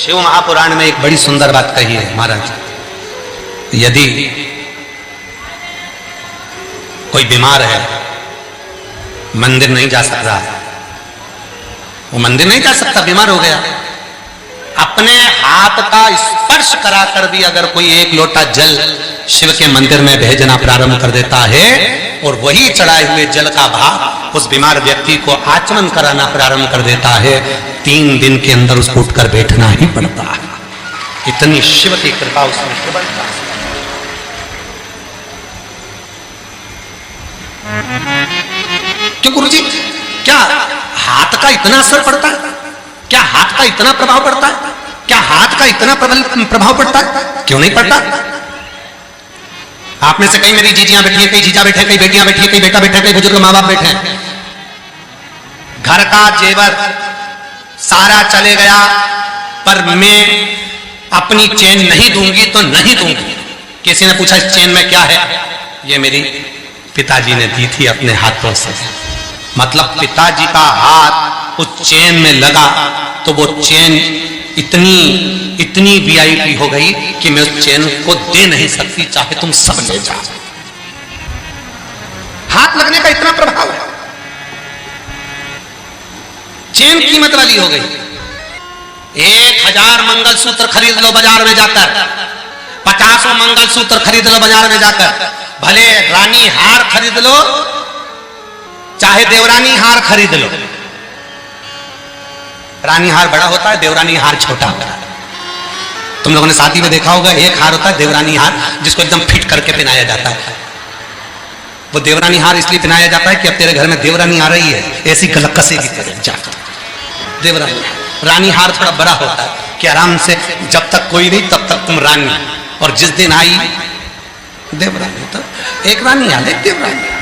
शिव महापुराण में एक बड़ी सुंदर बात कही है महाराज। यदि कोई बीमार है, मंदिर नहीं जा सकता, वो मंदिर नहीं जा सकता, बीमार हो गया, अपने हाथ का स्पर्श कराकर भी अगर कोई एक लोटा जल शिव के मंदिर में भेजना प्रारंभ कर देता है और वही चढ़ाए हुए जल का भाव उस बीमार व्यक्ति को आचमन कराना प्रारंभ कर देता है, 3 दिन के अंदर उसको उठकर बैठना ही पड़ता है। इतनी शिव की कृपा उसमें प्रबलता है। क्यों गुरुजी, क्या हाथ का इतना असर पड़ता है? क्या हाथ का इतना प्रभाव पड़ता है? क्या हाथ का इतना प्रभाव पड़ता है? क्यों नहीं पड़ता? आप में से कई मेरी जीजियां बैठी हैं, कई जीजा बैठे, कई बेटियां बैठी हैं, कई बेटा बैठे, कई बुजुर्ग माँ बाप बैठे हैं। घर का जेवर सारा चले गया, पर मैं अपनी चेन नहीं दूंगी तो नहीं दूंगी। किसी ने पूछा इस चेन में क्या है? ये मेरी पिताजी ने दी थी अपने हाथों से। मतलब पिताजी का हाथ उस चेन में लगा तो वो चेन इतनी वीआईपी हो गई कि मैं उस चेन को दे नहीं सकती, चाहे तुम सब ले जाओ। हाथ लगने का इतना प्रभाव है। चेन कीमत वाली हो गई। 1000 मंगलसूत्र खरीद लो बाजार में जाकर, 50 मंगलसूत्र खरीद लो बाजार में जाकर, भले रानी हार खरीद लो चाहे देवरानी हार खरीद लो। रानी हार बड़ा होता है, देवरानी हार छोटा होता है। तुम लोगों ने शादी में देखा होगा, एक हार होता है देवरानी हार जिसको एकदम फिट करके पहनाया जाता है। वो देवरानी हार इसलिए पहनाया जाता है कि अब तेरे घर में देवरानी आ रही है, ऐसी कलकसे की तरह जा। देवरानी रानी हार थोड़ा बड़ा होता है कि आराम से जब तक कोई नहीं तब तक तुम रानी, और जिस दिन आई देवरानी तो एक रानी आ, एक देवरानी।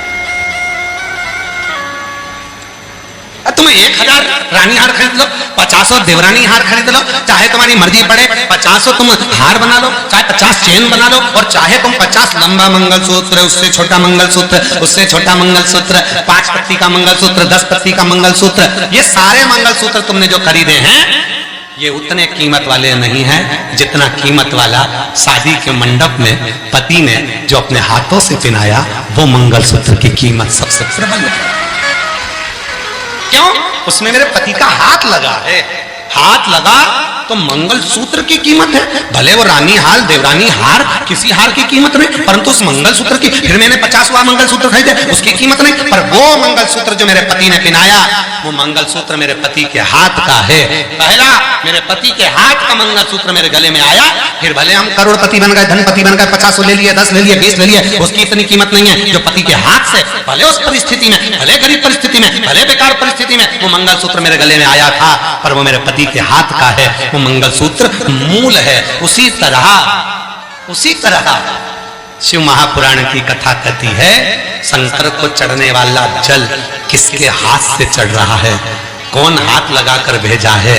तुम 1000 रानी हार खरीद लो, 50 देवरानी हार खरीद लो, चाहे तुम्हारी मर्जी पड़े 50 तुम हार बना लो, चाहे 50 चेन बना लो, और चाहे तुम 50 लंबा मंगलसूत्र, उससे छोटा मंगलसूत्र, उससे छोटा मंगलसूत्र, 5 पत्ती का मंगलसूत्र, 10 पत्ती का मंगलसूत्र, ये सारे मंगलसूत्र तुमने जो खरीदे हैं ये उतने कीमत वाले नहीं हैं जितना कीमत वाला शादी के मंडप में पति ने जो अपने हाथों से पहनाया वो मंगलसूत्र की कीमत सबसे प्रबल है। क्यों? उसमें मेरे पति का हाथ लगा है। हाथ लगा तो मंगलसूत्र की कीमत है। भले वो रानी हार देवरानी हार किसी हार की कीमत नहीं, परंतु उस मंगलसूत्र की, फिर मैंने 50वां मंगलसूत्र खरीदे उसकी कीमत नहीं, पर वो मंगलसूत्र जो मेरे पति ने पहनाया वो मंगलसूत्र मेरे पति के हाथ का है। पहला मेरे पति के हाथ का मंगलसूत्र मेरे गले में आया, फिर भले हम करोड़पति बन गए, धनपति बन गए, 50 ले लिए, 10 ले लिए, 20 ले लिए, उसकी इतनी कीमत नहीं है जो पति के हाथ से, भले उस परिस्थिति में, भले गरीब परिस्थिति में, भले बेकार परिस्थिति में वो मंगलसूत्र मेरे गले में आया था, पर वो मेरे पति के हाथ का है। वो मंगलसूत्र मूल है। उसी तरह शिव महापुराण की कथा कहती है, शंकर को चढ़ने वाला जल किसके हाथ से चढ़ रहा है, कौन हाथ लगाकर भेजा है,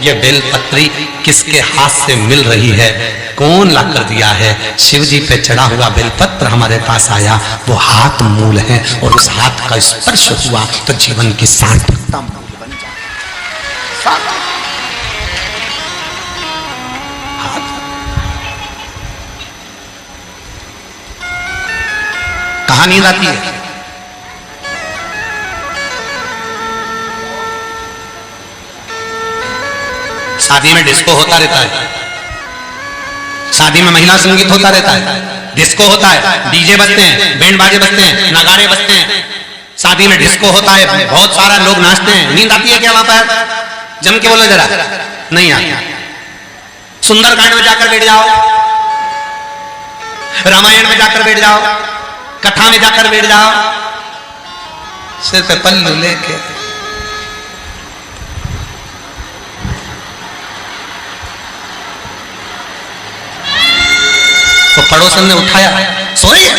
ये बेलपत्री किसके हाथ से मिल रही है, कौन लाकर दिया है। शिव जी पे चढ़ा हुआ बेलपत्र हमारे पास आया, वो हाथ मूल है, और उस हाथ का स्पर्श हुआ तो जीवन की सार्थकता मूल बन जाए। कहां नींद आती है? शादी में डिस्को होता रहता है, शादी में महिला संगीत होता रहता है, डिस्को होता है, डीजे बजते हैं, बैंड बाजे बजते हैं, नगाड़े बजते हैं, शादी में डिस्को होता है, बहुत सारा लोग नाचते हैं। नींद आती है क्या वहां पर? जम के बोलो जरा। नहीं आती। सुंदरकांड में जाकर बैठ जाओ, रामायण में जाकर बैठ जाओ, कथा में जाकर बैठ जाओ, सिर पे पल्लू लेके तो पड़ोसन ने उठाया, सो रही है,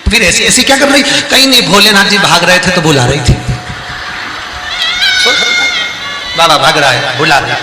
फिर ऐसी ऐसी क्या कर रही? कहीं नहीं, भोलेनाथ जी भाग रहे थे तो बुला रही थी। बाबा भाग रहा है, बुला रहा है।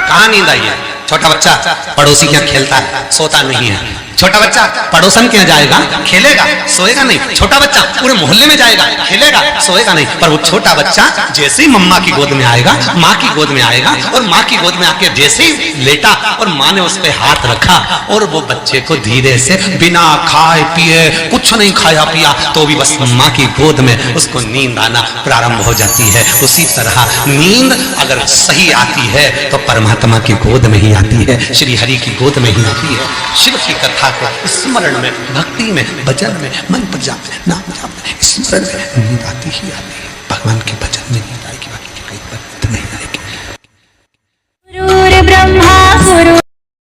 कहां नींद आई है? छोटा बच्चा पड़ोसी क्या खेलता है, सोता नहीं है, छोटा बच्चा पड़ोसन के यहाँ जाएगा, खेलेगा, सोएगा नहीं। छोटा बच्चा पूरे मोहल्ले में जाएगा, खेलेगा, सोएगा नहीं। पर वो छोटा बच्चा जैसे ही मम्मा की गोद में आएगा, माँ की गोद में आएगा, और माँ की गोद में आके जैसे ही लेटा और माँ ने उस पे हाथ रखा, और वो बच्चे को धीरे से बिना खाए पिए, कुछ नहीं खाया पिया, तो भी बस माँ की गोद में उसको नींद आना प्रारंभ हो जाती है। उसी तरह नींद अगर सही आती है तो परमात्मा की गोद में ही आती है, श्री हरि की गोद में ही आती है। शिव की कथा को स्मरण में, भक्ति में, भजन में, मंत्र जाप में, नाम जाप में, स्मरण में नींद आती ही आती है। भगवान के भजन में नींद आएगी, बाकी के कहीं पर नहीं आएगी।